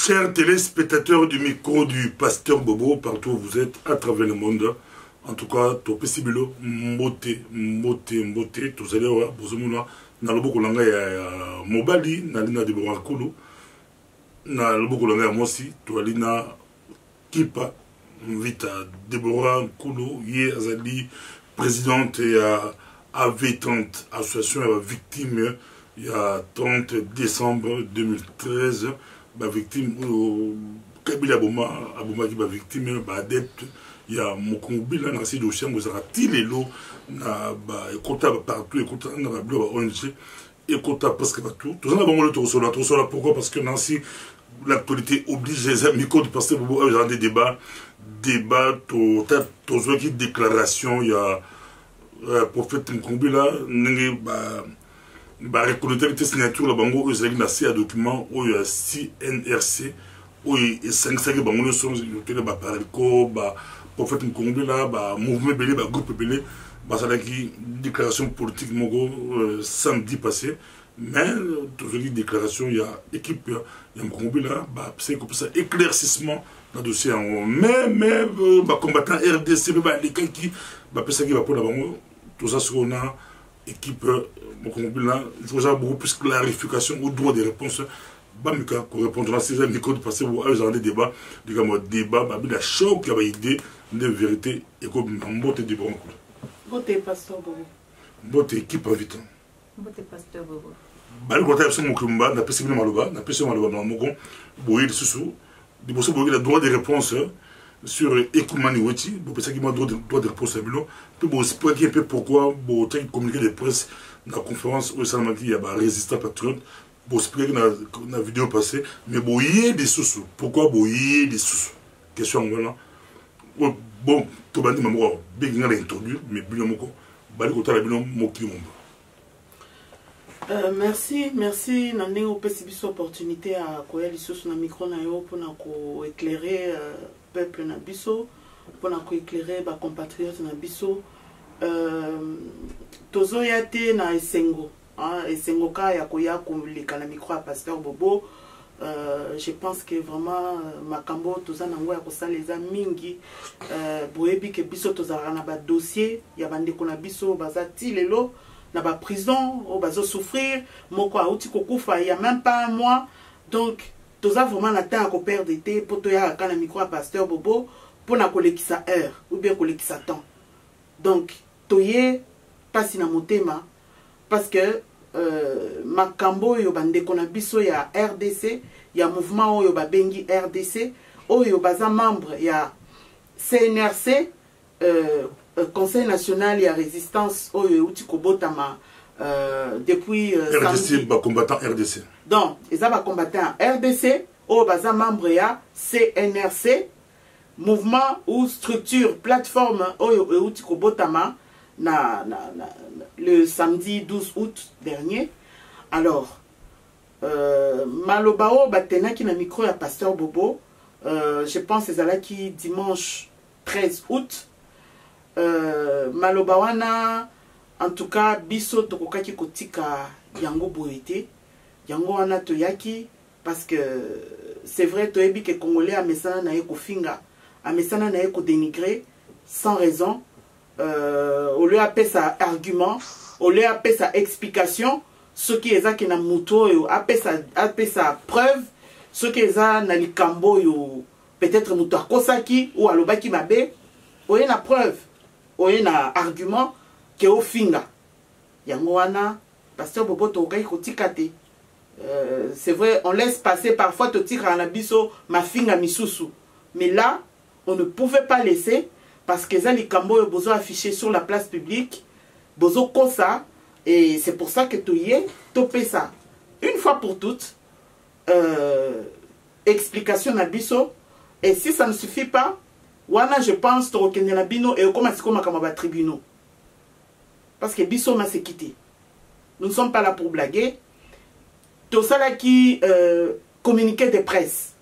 Chers téléspectateurs du micro du Pasteur Bobo, partout où vous êtes, à travers le monde, en tout cas, Topé Sibilo, Mbote, tous allez voir, Bozomuna, Nalobo Langa ya Mobali, Nalina de Borakulu, Nalobo Langa ya Mosi, Toalina Kipa, Vita, Deborah Kulu, Ye Azali, présidente à V30, association à victime, il y a 30 décembre 2013, la victime, Kabila Aboma qui est victime, adepte, il y a Mokongobi, là, dans ces dossiers, vous avez tiré l'eau, écouté partout, écouté dans la ONG, écouté presque partout. Tout ça, on va le trouver là. Pourquoi? Parce que Nancy, l'actualité oblige les amis de passer pour des débats, tout qui déclaration, il y a le prophète Mokongobi, là, reconnaître les signatures, là, bango, ils ont un document, où il y a CNRC, où il y a 5 bango, sont prophète Mokongobi, là, mouvement belé, groupe belé, ça a une déclaration politique samedi passé, mais toujours une déclaration, il y a équipe, il y a Mokongobi, là, c'est comme ça, éclaircissement dans le dossier en haut. Mais, combattant RDC, les gens qui, ça qui va pour la bango, tout ça, on a équipe Mokongobi, là, il faut avoir beaucoup plus de clarification au droit des réponses. Bamika pour répondre à ces amis de passer pour avoir des débats, la choc qui a idée de vérité et comme un botte de bon coup. Botte pasteur Bobo. Botte équipe invitant. Botte pasteur Bobo. Bali kota yapsa mukrumba na pesi bina maloba na pesi maloba na moko boyer sous di bosso boyer le droit de réponse sur Ekumani Weti, bo pesa ki mo droit de réponse à bilo, puis bo expliquer un peu pourquoi bo tant communiqué de presse na conférence où ça m'a dit il y a résistant patriote. Bon, expliquer dans la vidéo passée, mais bon, il y a des sous. Pourquoi bon, il y a des sous? Question voilà. Bon, tout le monde dit que j'ai introduit, mais bien mon merci. Nandé au PCB opportunité à quoi les sous na micro na yo pour éclairer peuple na biso, pour éclairer ba compatriotes na biso. Tozo yate na esengo. Et c'est mon cas, il y a le micro à Pasteur Bobo. Je pense que vraiment, Makambo, tout ça, les amis, Boebi, que biso, tout ça, on a un dossier, il y a des biso, bazati, lelo, na ba prison, on va souffrir, moko a outi kokufa, il y a même pas un mois. Donc, tout ça, vraiment, la temps à perdre d'été, pour toi, il y a un micro à Pasteur Bobo, pour na collègue qui sa heure, ou bien collègue qui sa temps. Donc, toye, pas si na motema. Parce que Makambo yo bande kona biso ya RDC, ya mouvement yo babengi RDC, yo baza membre ya CNRC, Conseil national ya résistance yo uti kobotama depuis RDC ba combattant RDC. Donc, ils ba combattant RDC, baza membre ya CNRC, mouvement ou structure plateforme yo uti kobotama le samedi 12 août dernier. Alors, Malobao batena qui na micro à Pasteur Bobo, je pense c'est là qui dimanche 13 août. Malobawana, en tout cas, biso tokokaki kotika yango boete, yango wana toyaki, parce que c'est vrai toyebi que Congolais a mesana na eko finga, a mesana na eko dénigrer sans raison. Au lieu d'appeler ça argument, au lieu d'appeler ça explication, ce qui est ça qui na muto, appeler ça preuve, ce qui est ça na likambo, peut-être muto akosaki ou alobaki mabe, oye na preuve, oye na argument, ke o finga. Yango wana, Pasteur Bobo tokai kotikate. C'est vrai, on laisse passer parfois to tira na biso ma finga misusu. Mais là, on ne pouvait pas laisser. Parce que les cambo ont besoin affiché sur la place publique, besoin comme ça, et c'est pour ça que tu y es, topé ça. Une fois pour toutes, explication à biso, et si ça ne suffit pas, wana je pense que tu la bino et comment c'est comme à tribunaux. Parce que biso m'a s'est quitté. Nous ne sommes pas là pour blaguer. Tout ça là qui communiquait de presse.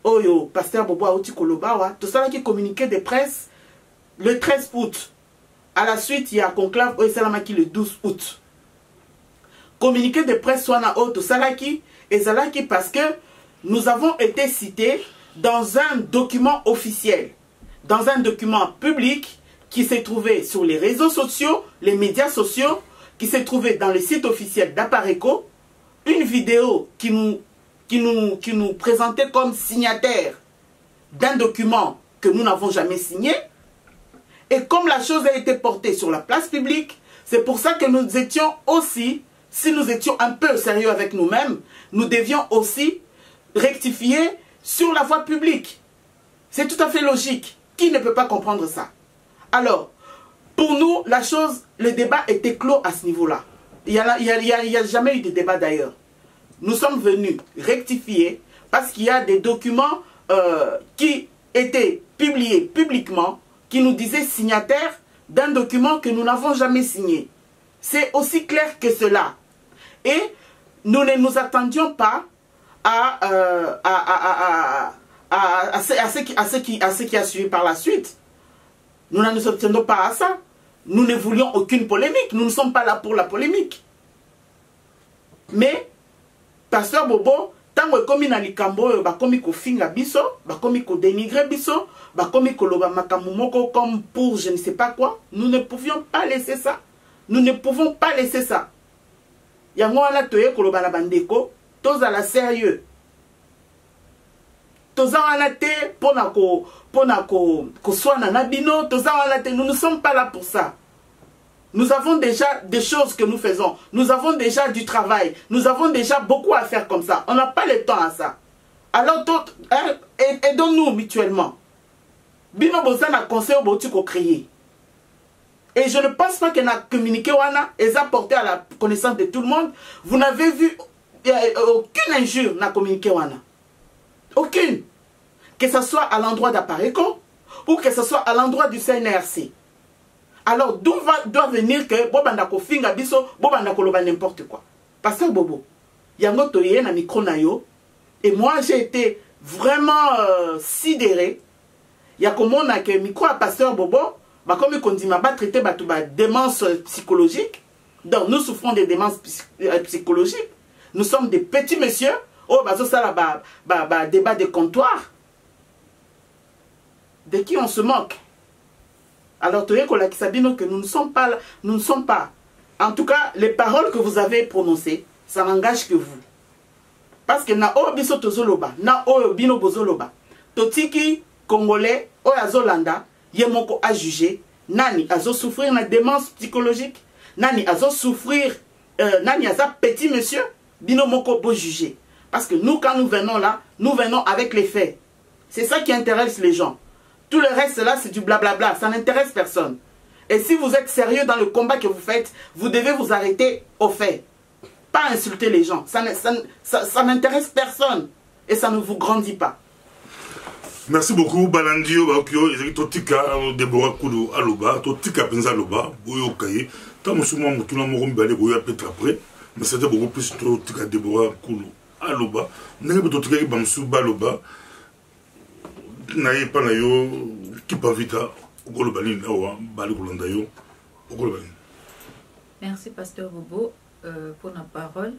Oyo, Pasteur Bobo Aouti Kolobawa, tout ça qui communiqué de presse le 13 août. À la suite, il y a conclave Oyo Salamaki le 12 août. Communiqué de presse soit na tout ça qui et ça qui parce que nous avons été cités dans un document officiel, dans un document public qui s'est trouvé sur les réseaux sociaux, les médias sociaux, qui s'est trouvé dans le site officiel d'Apareco, une vidéo qui nous présentait comme signataire d'un document que nous n'avons jamais signé. Et comme la chose a été portée sur la place publique, c'est pour ça que nous étions aussi, si nous étions un peu sérieux avec nous-mêmes, nous devions aussi rectifier sur la voie publique. C'est tout à fait logique. Qui ne peut pas comprendre ça? Alors, pour nous, la chose, le débat était clos à ce niveau-là. Il n'y a jamais eu de débat d'ailleurs. Nous sommes venus rectifier parce qu'il y a des documents qui étaient publiés publiquement qui nous disaient signataires d'un document que nous n'avons jamais signé. C'est aussi clair que cela. Et nous ne nous attendions pas à ce qui a suivi par la suite. Nous ne nous attendons pas à ça. Nous ne voulions aucune polémique. Nous ne sommes pas là pour la polémique. Mais, Pasteur Bobo, tant que comme na likambo, bakomi ko finga biso, bakomi ko dénigrer biso, bakomi ko loba makamumoko comme pour je ne sais pas quoi, nous ne pouvions pas laisser ça. Nous ne pouvons pas laisser ça. Yango wana toye ko loba la bandeko, toza la sérieux. Toza wana te ko swana na bino, toza wana te, nous ne sommes pas là pour ça. Nous avons déjà des choses que nous faisons. Nous avons déjà du travail. Nous avons déjà beaucoup à faire comme ça. On n'a pas le temps à ça. Alors, aidons-nous mutuellement. Bino Bosa n'a conseillé au Botu qu'on crier. Et je ne pense pas qu'elle a communiqué wana et a porté à la connaissance de tout le monde. Vous n'avez vu aucune injure n'a communiqué wana. Aucune. Que ce soit à l'endroit d'Apareco ou que ce soit à l'endroit du CNRC. Alors, d'où doit venir que Bobanda ko finga biso, Bobanda ko loba n'importe quoi. Pasteur Bobo, yango toye na micro na yo, et moi j'ai été vraiment sidéré. Yakomona que micro à Pasteur Bobo, bah comme on dit, m'a pas traité bah tout bah démence psychologique. Donc nous souffrons des démences psychologiques. Nous sommes des petits messieurs. Oh bah ça là bah débat de comptoir. De qui on se moque? Alors, que nous ne sommes pas là, nous ne sommes pas. En tout cas, les paroles que vous avez prononcées, ça n'engage que vous. Parce que na o biso tozoloba, na o bino bozoloba. Totiki congolais o azolanda, yemoko a jugé, nani azo souffrir na démence psychologique, nani azo souffrir, nani aza petit monsieur, bino moko bo jugé. Parce que nous, quand nous venons là, nous venons avec les faits. C'est ça qui intéresse les gens. Tout le reste là, c'est du blablabla. Ça n'intéresse personne. Et si vous êtes sérieux dans le combat que vous faites, vous devez vous arrêter aux faits. Pas insulter les gens. Ça n'intéresse personne. Et ça ne vous grandit pas. Merci beaucoup. Balandio, Bakio, Totika, Deborah Koudou, Aloba, Totika Penza Aloba, Boyo Kaye. Tant que je suis peut-être après. Mais c'était beaucoup plus Totika Deborah Koudou, Aloba. N'est-ce pas Totika Bamsou Baloba? Naye pana yo kipa vita okolo bali nawa bali kolanda yo okolo bali. Merci Pasteur Bobo pour la parole.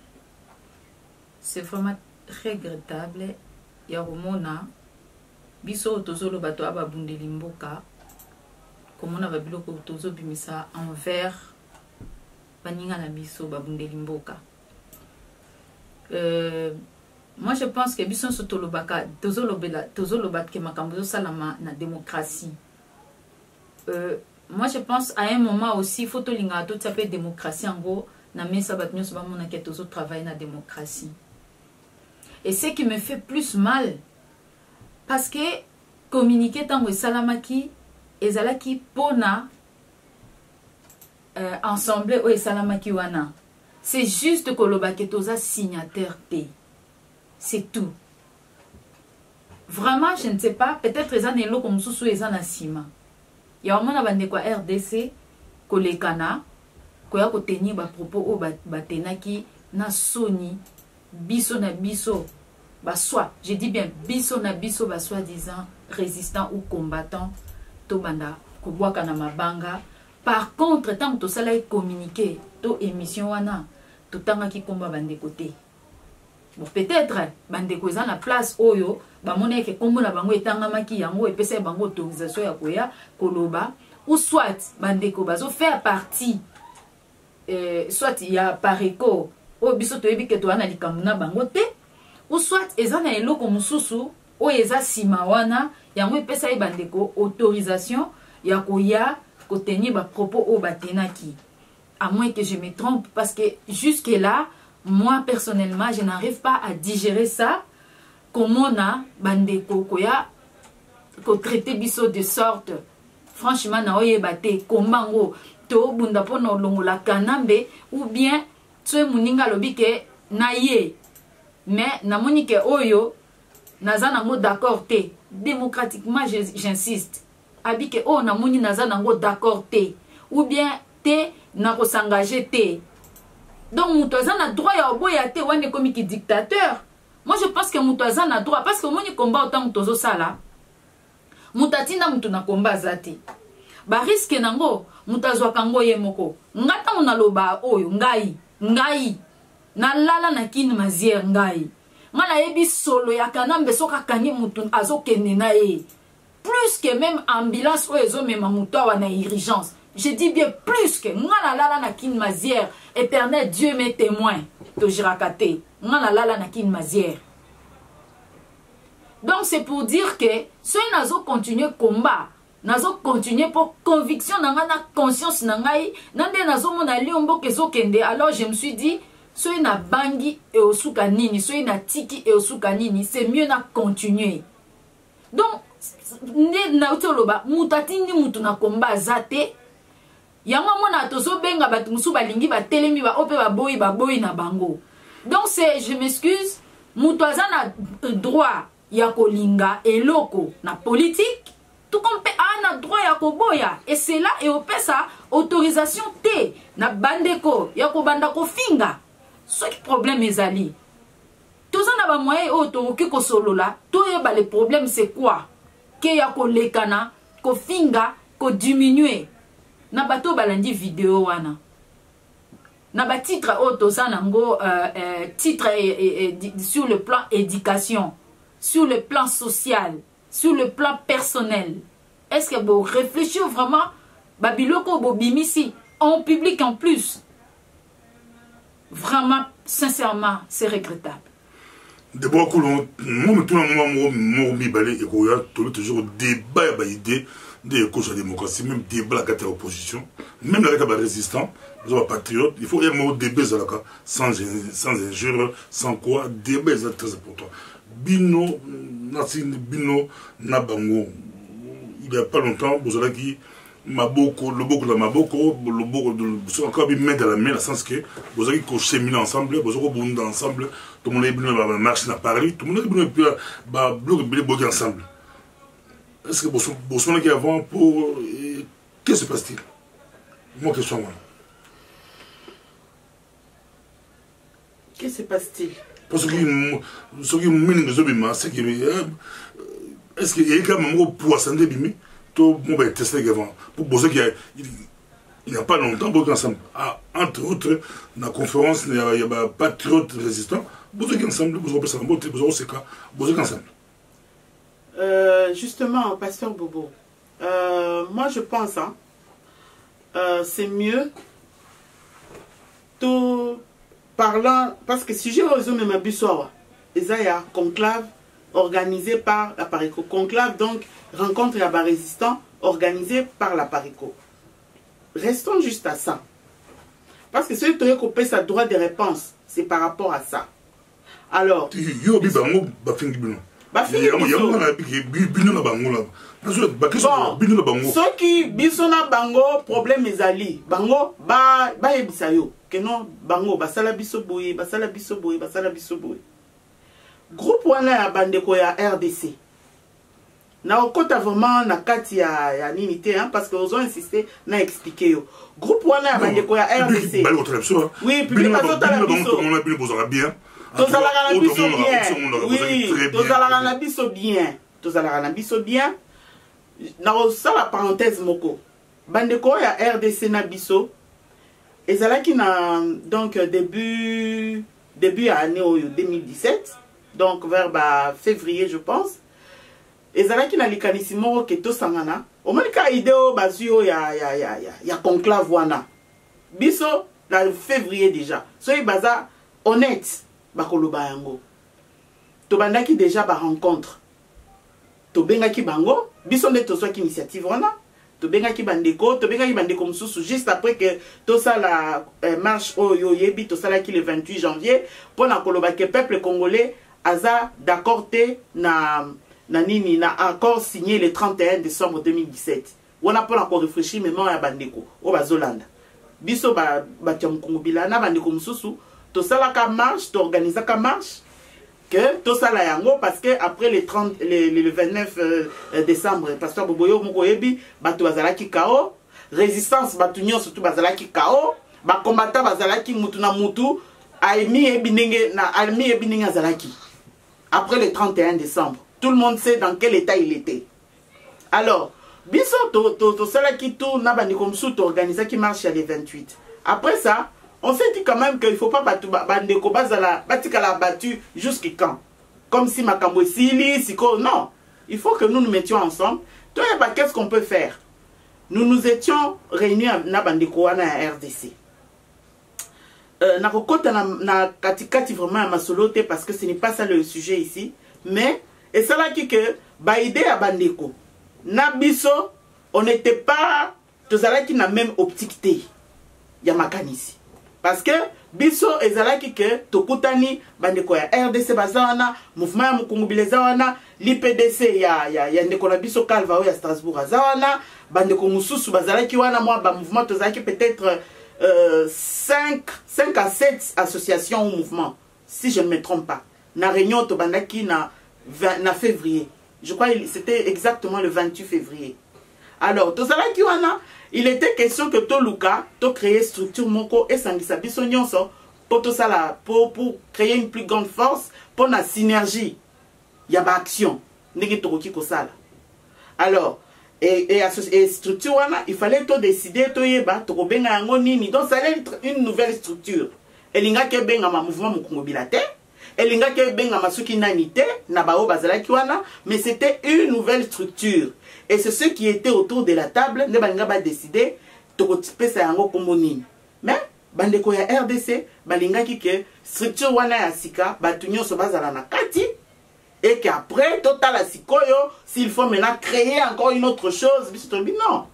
C'est vraiment regrettable ya romona biso tozolo bato ababundeli mboka komona babiloko tozo bimisa envers baninga na biso babundeli mboka. Moi, je pense que Bisson Sotolobaka, Tozolobat ke makambo salama na démocratie. Moi, je pense à un moment aussi, il faut que tout ça démocratie en gros, na mesa batnyo soba mona ke tozo travailler na démocratie. Et ce qui me fait plus mal, parce que communiquer tango salamaki, ezalaki pona ensemble o salamaki wana. C'est juste que l'obaketoza signataire T. C'est tout. Vraiment, je ne sais pas. Peut-être que les gens comme sous les anasima. Il y a un moment où RDC, kolekana, koya ko tenir ba propos o batenaki na soni biso na biso ba soit, je dis bien biso na biso ba soi-disant résistant ou combattant to banda ko bwaka na mabanga. Par contre, tant que to sala communiquer to émission wana to tanga ki komba bande côté. bon peut-être bandeko eza na place oyo bamona ke kombo na bango etangamaki yango epesa bango autorisation ya koya koloba ou soit bandeko bazo faire partie soit ya pareko o biso toyebi ke to ana likambo na bango te ou soit eza na eloko mosusu oyo eza sima wana yango epesa bandeko autorisation ya koya kotenir ba propos o batenaki. À moins que je me trompe, parce que jusque là moi personnellement je n'arrive pas à digérer ça. Comment on a bandeko koya ko traiter biso de sorte franchement na oyeba te kombango to bunda pona longola kanambe ou bien tsoe muninga lobi ke na ye mais na moni ke oyo naza nango d'accord te démocratiquement j'insiste abi ke o na moni naza nango d'accord te ou bien te na ko s'engager te. Donc mutoza na droit ya oboya te wane komi ki dictateur. Moi je pense que mutoza na droit parce que moni combat autant mutozo sala mutatina mutu na combat zati ba risque nango mutazwa kango ye moko ngata mona loba oyo ngai na lala na kini mazier ngai ngala yebi solo ya kanambe soka kangi mutu azokende na ye plus que même ambulance oyo ezo mema mutu wa na urgence. Je dis bien plus que ngala lala na kini mazier éternel Dieu m'est témoin to jirakate ngala lala na kini mazier. Donc c'est pour dire que ceux nazo continuer combat, nazo continuer pour conviction na conscience na ngai, nande nazo mona liombo kezo kende. Alors je me suis dit ceux na bangi et osuka nini, ceux na tiki et osuka nini, c'est mieux na continuer. Donc ne na utoloba mutatini mutu na combat zate. Yango mona tozo benga batu musu balingi ba telemi ba ope ba boyi na bango. Donc c'est je m'excuse, mutu azana droit ya kolinga eloko na politique tout comme pe ana droit ya koboya et c'est là et opesa autorisation te na bandeko ya kobanda kofinga ce qui problème ezali toza na ba moyen auto ki ko solola to yeba le problème c'est quoi ke ya kolekana kofinga ko diminuer na bato balandi vidéo wana na ba titre auto za nango titre sur le plan éducation, sur le plan social, sur le plan personnel. Est-ce que vous réfléchissez vraiment babiloko bobimisi en public en plus? Vraiment, sincèrement, c'est regrettable. D'abord, moi, tout le monde m'a toujours débat et idée de la démocratie, même débat avec l'opposition, même avec les résistants, les patriotes. Il faut y avoir des débats sans injure, sans quoi, débat est très important. Bino, Bino, Nabango, il n'y a pas longtemps, vous avez dit, Maboko, le Boko, le Boko, encore bien dans la main, dans le sens que vous avez cheminé ensemble, vous avez bondi ensemble, tout le monde est venu marcher à Paris, tout le monde est venu bloquer ensemble. Est-ce que vous savez qu'il y a avant pour. Qu'est-ce qui se passe-t-il? Moi, question. Qu'est-ce qui se passe-t-il? Parce que ce qui me c'est que. Est-ce qu'il y a quand même un poisson de bimi? Tout le monde va tester avant. Pour bosser qu'il n'y a pas longtemps, beaucoup ensemble. Entre autres, dans la conférence, il y a des patriotes résistants. Bosser ensemble, vous avez ça, vous avez bosser ensemble. Justement, Pasteur Bobo, moi je pense, c'est mieux tout parlant, parce que si je résume ma bissoire, il y a un conclave organisé par la Parico. Conclave, donc, rencontre à bas résistants organisé par la Parico. Restons juste à ça. Parce que celui qui a coupé sa droit de réponse, c'est par rapport à ça. Alors, bon, ceux qui bisona bango problème ezali bango ba yebisa yo que non bango basala biso boye basala biso boye basala biso boye groupe wana ya bandeko ya RDC na okota vraiment na kati ya nini te hein, parce que ils ont insisté na expliquer yo groupe wana ya bandeko ya RDC oui public bazotala biso bien. Tozalaka na biso bien. Oui, tozalaka na biso bien. Tozalaka na biso bien. Na osala parenthèse moko. Bandeko ya RDC na biso ezalaki na donc début début à l'année 2017, donc vers février, je pense. Et ça qui n'a likanissimo que tout sangana. Au moins ka idéo bazio ya conclave wana. Biso dans février déjà. Soyez baza honnête bakoloba yango. To bandaki déjà ba rencontre. To bengaki bango, biso nde to soit initiative wana. To bengaki bandeko mususu juste après que tout ça la marche oyo yebi to sala ki le 28 janvier pour na koloba que peuple congolais aza d'accord te na accord signé le 31 décembre 2017. On a pas encore réfléchi mais moi ya bandeko o bazolanda. Biso ba tiam Congo bilana bandeko mususu to sala ka marche, to organiser ka marche que tout ça la yango parce que après le 29 décembre pasteur Boboyo Mokoyebi bato bazalaki KO résistance bato nyonso surtout bazalaki KO ba combattant bazalaki mutu na mutu almi ebinenge azalaki après le 31 décembre. Tout le monde sait dans quel état il était. Alors, biso to sala ki tout na bandi comme sous organiser qui marche le 28. Après ça, on s'est dit quand même qu'il ne faut pas bandeko bazala batikala battu jusqu'à quand. Comme si makambo sili siko non, il faut que nous nous mettions ensemble. Toi qu'est-ce qu'on peut faire? Nous étions réunis na bandeko wana à RDC. Na kokota na katikati vraiment à masolote parce que ce n'est pas ça le sujet ici, mais et ça là qui que ba idée à bandeko na biso on n'était pas tous qui na même optique té ya makanisi parce que biso ezalaki que tokutani bandeko ya RDC bazawana mouvement ya mukungubileza wana l'IPDC ya ndeko na biso Calva ya Strasbourg azawana bandeko mususu bazalaki wana moi ba mouvement tozalaki peut-être 5 à 7 associations ou mouvements si je ne me trompe pas na réunion to bandaki na février. Je crois que c'était exactement le 28 février. Alors, tozalaki wana, il était question que Toluka, to créer structure moko et sangisa biso nyonso pour tout ça là, pour créer une plus grande force, pour la synergie. Il y a pas action. Ndenge tokoki ko sala. Alors, et structure wana, il fallait to décider to yeba to benga yango nini. Donc ça allait être une nouvelle structure. Elinga ke benga ma mouvement Mukungu Bilate. Elinga ke benga masuki nanite na bao bazalaki wana, mais c'était une nouvelle structure. Et c'est ceux qui étaient autour de la table ne balinga ba décider to pesa yango kombo nini. Mais bandeko ya RDC balinga ki ke structure wana ya sika batu nyonso bazala na kati et qu'après total sikoyo s'il faut maintenant créer encore une autre chose, non.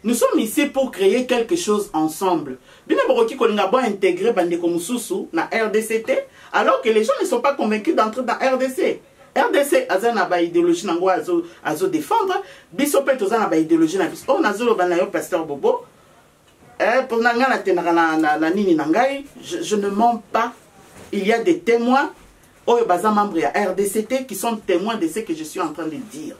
Nous sommes ici pour créer quelque chose ensemble. Bien boroki kolinga ba intégrer bandeko mususu na RDCT alors que les gens ne sont pas convaincus d'entrer dans RDC. RDC azana ba idéologie nango azo défendre, biso pe tozana ba idéologie na biso. On azolo banayo pasteur Bobo. Pour nanga na tenaka na nini nangai, je ne mens pas. Il y a des témoins oyo baza membres ya RDCT qui sont témoins de ce que je suis en train de dire.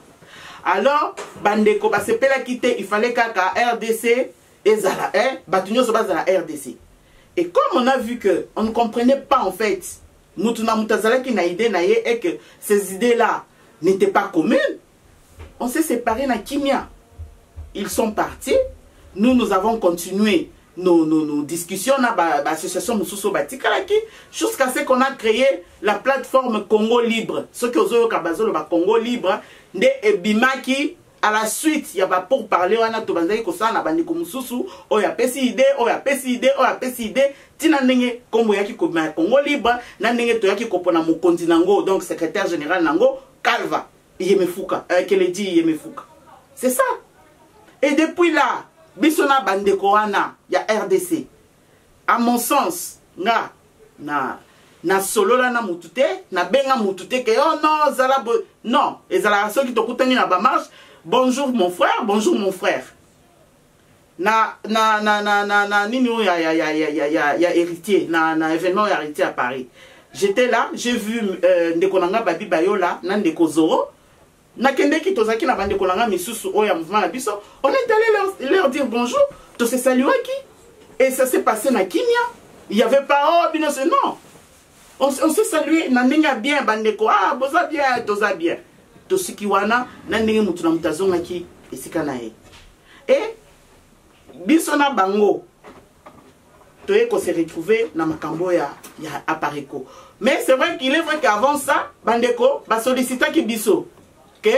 Alors, bandeko basepela kité, il fallait qu'à RDC ezala batunyo so bazala RDC. Et comme on a vu que on ne comprenait pas en fait, mutuna mutazala ki na idée na ye et que ces idées-là n'étaient pas communes, on s'est séparés na kimia. Ils sont partis, nous avons continué nos discussions na association mususu batikalaki jusqu'à ce qu'on a créé la plateforme Congo Libre. Ce que ozoyo kabazolo ba Congo Libre nde ebimaki à la suite il y a pas pour parler wana to banzaki ko sana bandiko mususu oya pesi idée tina ndenge kombo yaki ko Congo Libre na ndenge to yaki ko pona mokonzi nango donc secrétaire général nango Calva Yemefuka Keledi Yemefuka. C'est ça. Et depuis là bisona bandeko wana ya RDC à mon sens na solo la na mutute na benga mutute que oh non zala non ezala ceux qui tokutani na ba marche bonjour mon frère na nini ya héritier na événement ya héritier à Paris. J'étais là, j'ai vu ndeko nanga babi bayola na ndeko Zoro na kende ki tozaki na bandeko nanga misusu oya mouvement na biso, on est allé leur dire bonjour, to se saluer qui et ça s'est passé na kimia. Il y avait pas oh bino non. On s'est salué na ndenge bien bandeko ah boza bien toza bien. To sikiwana na ndenge mutu na mutazonga ki esika na ye. Et biso na bango toye qu'on s'est retrouvé dans Makambo ya Apareko. Mais c'est vrai qu'il est vrai qu'avant ça, Bandeko, ba sollicita ki biso que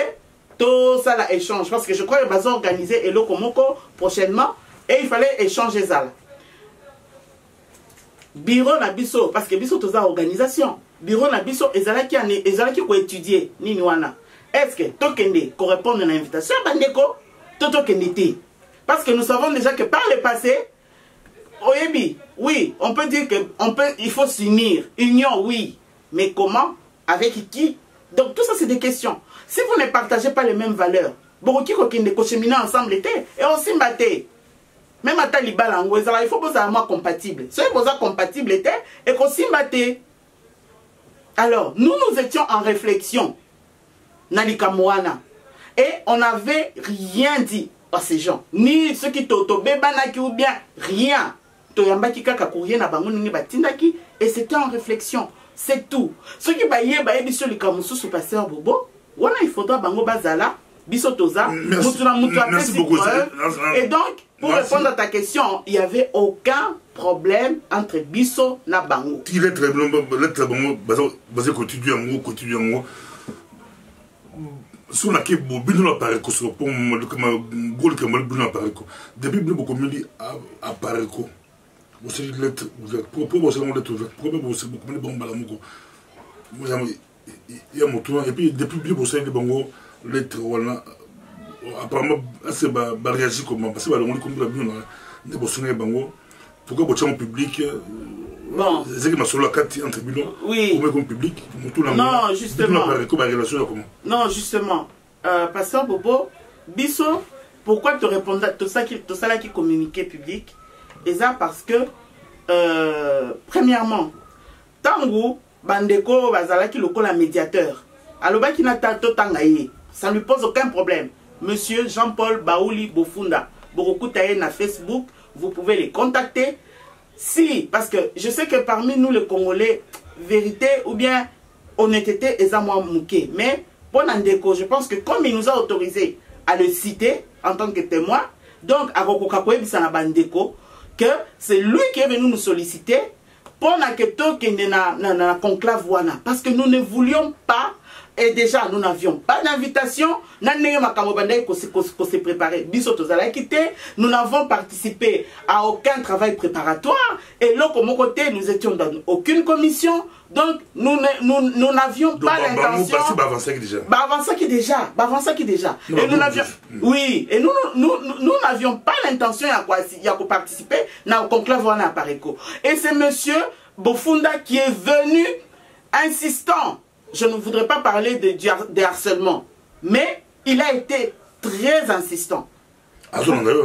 tout ça la échange parce que je crois que va organiser Elo Komoko prochainement et il fallait échanger ça. Bureau na biso parce que biso toza organisation. Bureau na biso ezalaki ko étudier nini wana. Est-ce que tokende correspond à l'invitation Bandeko tokende té parce que nous savons déjà que par le passé Oyebi, oui, on peut dire que il faut s'unir. Union, oui. Mais comment? Avec qui? Donc tout ça c'est des questions. Si vous ne partagez pas les mêmes valeurs, Boroki kokende ko cheminer ensemble était et on s'y battait. Même à Taliban en Goézala, il faut que vous soyez compatible. Soyez vous compatible était et qu'on s'y battait. Alors, nous étions en réflexion. Nalika Moana. Et on n'avait rien dit à ces gens. Ni ceux qui t'autobé banaki ou bien rien. Toyambaki kaka courrier na bango ni batindaki et c'était en réflexion. C'est tout. Ceux qui baye biso li kamusu sous pasteur Bobo, wana il faudra bango bazala, biso toza, mutuna merci beaucoup. Et donc, pour répondre à ta question, il n'y avait aucun problème entre biso na bango. Il est très bon, basé quotidien. Si on a qui bobine dans l'appareil, pour le goal que moi le dans l'appareil, depuis beaucoup mieux à Pareco. Vous savez lettre ouverte. Pourquoi vous savez lettre ouverte? Pourquoi vous savez beaucoup de bons balamoko? Il y a mon tour et puis depuis bien vous savez les bons lettres voilà. Apparemment c'est réagir comment parce que on est comme la bien des bons les bango. Pourquoi vous en public? Bon. C'est que ma solo carte entre bilans. Oui. Comme public. Non justement. Non justement. Pasteur Bobo, Bisso, pourquoi te répondre tout ça là qui communiquait public? Et ça parce que premièrement, Tango Bandeko bazala qui lokola médiateur. Aloba qui n'a tato tangaye, ça ne lui pose aucun problème. Monsieur Jean-Paul Baouli Bofunda, Boroku Taye na Facebook, vous pouvez les contacter. Si, parce que je sais que parmi nous les Congolais, vérité ou bien honnêteté est à moi mouké. Mais pour Nandeko, je pense que comme il nous a autorisé à le citer en tant que témoin, donc à Rokokakoye Bissana Bandeko, que c'est lui qui est venu nous solliciter pour na conclave wana parce que nous ne voulions pas et déjà nous n'avions pas d'invitation s'est préparé nous n'avons participé à aucun travail préparatoire et là comme côté nous étions dans aucune commission donc nous n'avions pas l'intention et nous n'avions oui et nous n'avions pas l'intention de participer dans conclave wana à Pareco et c'est monsieur Bofunda qui est venu insistant. Je ne voudrais pas parler de harcèlement, mais il a été très insistant. Azolanda.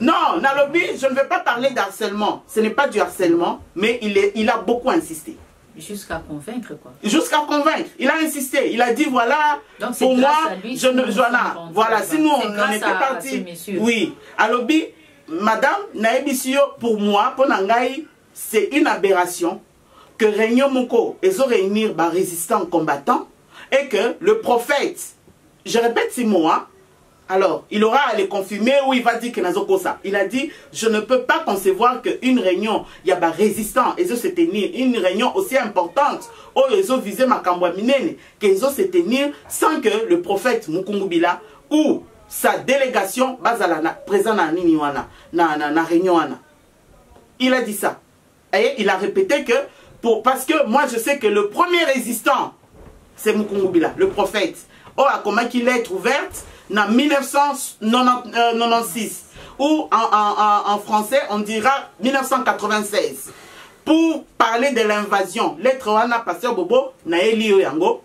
Non, Nalobi, je ne vais pas parler d'harcèlement. Ce n'est pas du harcèlement, mais il a beaucoup insisté. Jusqu'à convaincre quoi. Jusqu'à convaincre. Il a insisté. Il a dit voilà, donc pour moi, je ne voilà, si nous on en était partis. Oui. Alobi, madame Naebisio, pour moi, pour Nangaï, c'est une aberration que Réunion Moko et réunir par résistants combattants et que le prophète, je répète ces mots, hein, alors il aura à les confirmer ou il va dire que Nazoko ça. Il a dit je ne peux pas concevoir qu'une réunion, il y a des résistants et se tenir, une réunion aussi importante, où ils ont visé Makambwa Minene, qu'ils ont se tenir sans que le prophète Mukungubila ou sa délégation bazalana présent na niniwana na réunion wana. Il a dit ça. Et il a répété que parce que moi je sais que le premier résistant c'est Mukungubila, le prophète. Oh, à comment qu'il est ouverte en 1996 ou en français on dira 1996 pour parler de l'invasion. Lettre wana pasteur Bobo na elio yango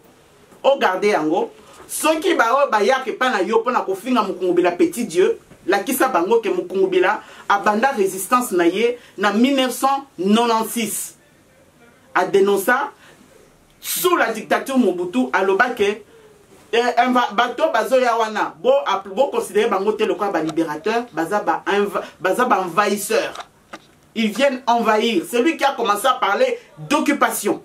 o garder yango ceux qui ba ya ke pa na yo pona ko finga Mukungubila petit Dieu la kisa bango ke Mukungubila abanda résistance na ye na 1996 a dénoncé sous la dictature Mobutu à l'Obake bateau bazoya wana bo considérer bango te le quoi ba libérateur baza ba envahisseur. Ils viennent envahir. C'est lui qui a commencé à parler d'occupation.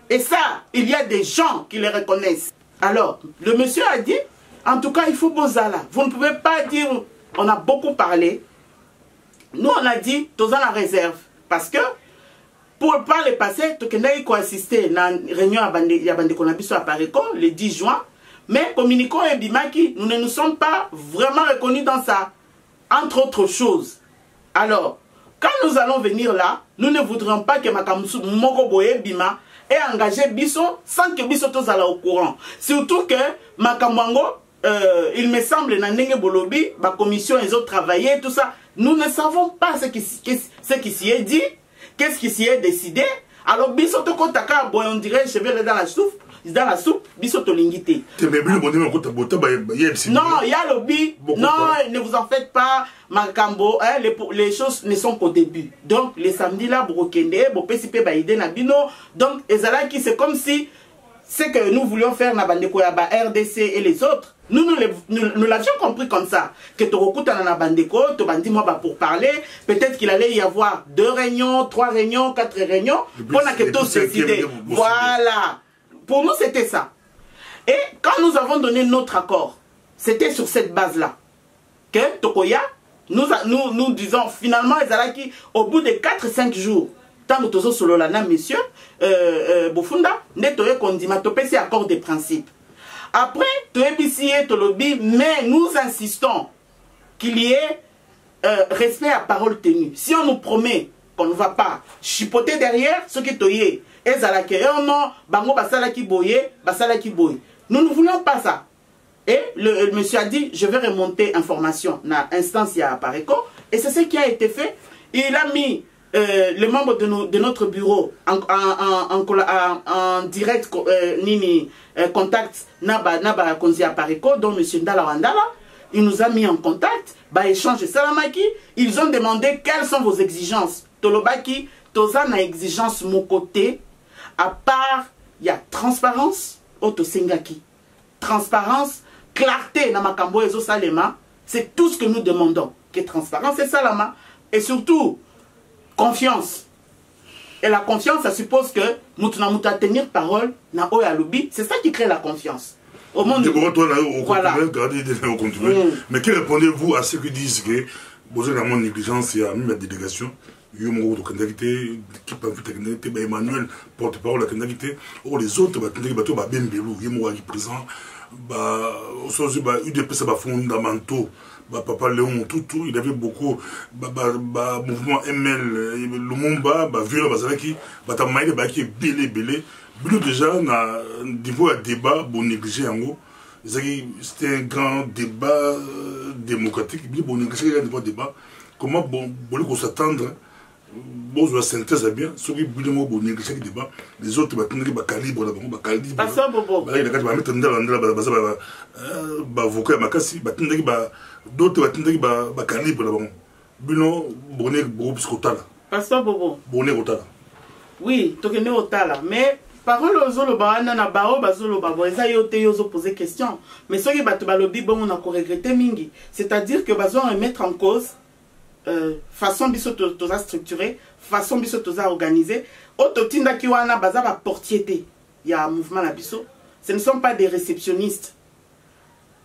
Et ça, il y a des gens qui les reconnaissent. Alors, le monsieur a dit, en tout cas, il faut Bozala. Vous ne pouvez pas dire, on a beaucoup parlé. nous on a dit tous en la réserve parce que pour pas le passer tu connais quoi assister à la réunion à bande konabiso à Pareco le 10 juin mais communiquons et bimaki nous ne nous sommes pas vraiment reconnus dans ça entre autres choses. Alors quand nous allons venir là nous ne voudrions pas que Makamusu Moko Boye Bima ait engagé Biso sans que Biso tous à au courant surtout que Makamango il me semble que Bolobi, la commission, ils ont travaillé, tout ça. Nous ne savons pas ce qui s'y est dit, qu'est-ce qui s'y est décidé. Alors, Bisoto Kotaka, on dirait, je vais dans la soupe, Bisoto Lingité. Non, il y a lobby. Non, ne vous en faites pas, Makambo. Les choses ne sont qu'au début. Donc, les samedis là, Brokende, Bopesipe Baïde Nabino. Donc, Ezalaki, c'est comme si ce que nous voulions faire na bandeko ya ba RDC et les autres, nous l'avions compris comme ça. Que Torokuta na bandeko, to bandi moi pour parler, peut-être qu'il allait y avoir 2 réunions, 3 réunions, 4 réunions, pour que tous décider. Voilà. Pour nous, c'était ça. Et quand nous avons donné notre accord, c'était sur cette base-là. Que Tokoya, nous disons finalement, Ezalaki, au bout de 4-5 jours, tant que tous solo là, monsieur, Bofunda, netoye kondima, topesi accord de principe. Après, toebisiye tolobi, mais nous insistons qu'il y ait respect à parole tenue. Si on nous promet qu'on ne va pas chipoter derrière, ce qui toye, ezalaki, non, bango basalaki boye, basalaki boye. Nous ne voulons pas ça. Et le monsieur a dit, je vais remonter information dans l'instance à Pareco, et c'est ce qui a été fait. Il a mis les membres de notre bureau en direct contact Naba Konzi à Pareco, dont M. Ndala Wandala. Il nous a mis en contact, échange de Salamaki. Ils ont demandé quelles sont vos exigences. Tolobaki, Toza na exigence mon côté, à part, il y a transparence, Otosengaki. Transparence, clarté, Namakambo et Salema, c'est tout ce que nous demandons. Que transparence et Salama. Et surtout, confiance. Et la confiance, ça suppose que nous devons tenir parole na Oyalubi. C'est ça qui crée la confiance. Au monde. Voilà. Mais que répondez-vous à ceux qui disent que vous avez la négligence et même la délégation? Emmanuel, porte-parole de la candidate, les autres, UDP, c'est fondamentaux. Papa Léon, tout, il avait beaucoup mouvement ML, Lumumba, Viola Bazalaki, Batamaïle, Baki, Belé. Déjà, na niveau à débat, bon négligé en gros. C'était un grand débat démocratique, bon négligé un débat. Comment bon s'attendre? Bon, la synthèse est bien. Ceux qui ont négligé le débat, les autres, ils calibre là, calibre. Pas ça, Bobo. Il y a des gens qui d'autres calibre là. Bino, bonnet, groupe scotala. Pas ça, Bobo. Bonnet otala. Oui, tu connais otala. Mais, parole aux autres, na bao, bazolo, babo, ils ont posé question. Mais ceux qui battent balobi, bon, on a regretté mingi. C'est-à-dire que bazon remettre en cause. Façon biso toza structuré, façon biso toza organisé, ototinda kiwana baza ba portiété. Il y a un mouvement la biso. Ce ne sont pas des réceptionnistes.